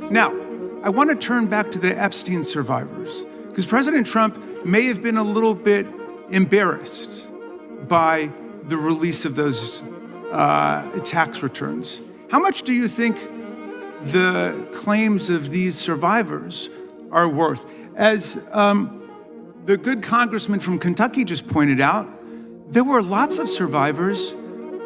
Now, I want to turn back to the Epstein survivors, because President Trump may have been a little bit embarrassed by the release of those tax returns. How much do you think the claims of these survivors are worth? As the good congressman from Kentucky just pointed out, there were lots of survivors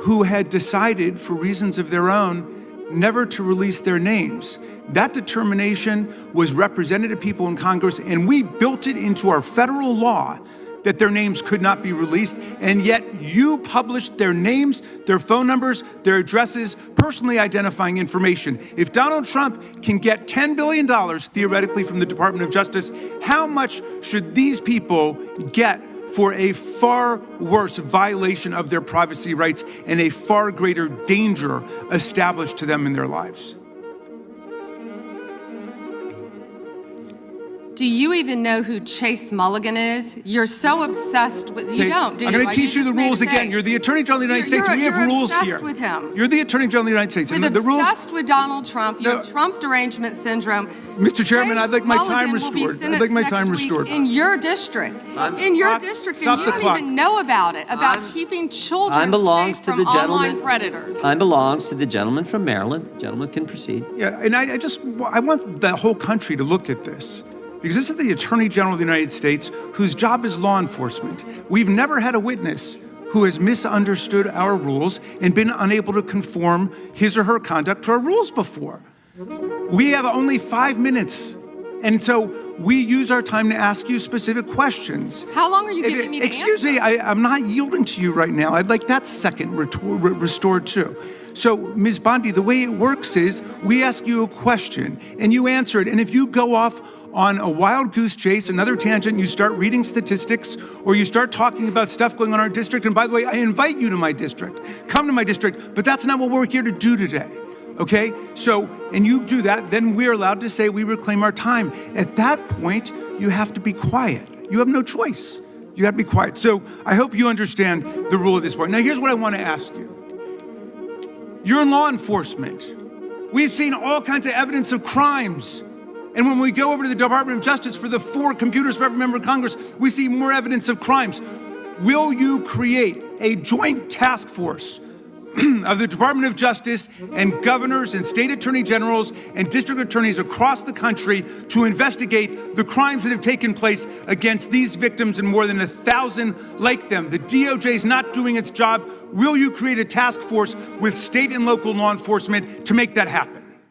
who had decided, for reasons of their own, never to release their names. That determination was represented to people in Congress, and we built it into our federal law that their names could not be released, and yet you published their names, their phone numbers, their addresses, personally identifying information. If Donald Trump can get $10 billion theoretically from the Department of Justice, how much should these people get for a far worse violation of their privacy rights and a far greater danger established to them in their lives? Do you even know who Chase Mulligan is? You're so obsessed with, you don't, do you? I'm going to teach you the rules again. You're the Attorney General of the United States. We have rules here. You're obsessed with him. You're the Attorney General of the United States. You're obsessed with Donald Trump. You have Trump derangement syndrome. Mr. Chairman, I'd like my time restored. I'd like my time restored. In your district. In your district, and you don't even know about it, about keeping children safe from online predators. Time belongs to the gentleman from Maryland. The gentleman can proceed. Yeah, and I want the whole country to look at this, because this is the Attorney General of the United States, whose job is law enforcement. We've never had a witness who has misunderstood our rules and been unable to conform his or her conduct to our rules before. We have only 5 minutes, and so we use our time to ask you specific questions. How long are you giving me to Excuse me, I'm not yielding to you right now. I'd like that second restored too. So, Ms. Bondi, the way it works is we ask you a question and you answer it, and if you go off on a wild goose chase, another tangent, you start reading statistics, or you start talking about stuff going on in our district, and by the way, I invite you to my district. Come to my district, but that's not what we're here to do today, okay? So, and you do that, then we're allowed to say we reclaim our time. At that point, you have to be quiet. You have no choice. You have to be quiet. So I hope you understand the rule at this point. Now, here's what I want to ask you. You're in law enforcement. We've seen all kinds of evidence of crimes. And when we go over to the Department of Justice for the 4 computers for every member of Congress, we see more evidence of crimes. Will you create a joint task force of the Department of Justice and governors and state attorney generals and district attorneys across the country to investigate the crimes that have taken place against these victims and more than 1,000 like them? The DOJ is not doing its job. Will you create a task force with state and local law enforcement to make that happen?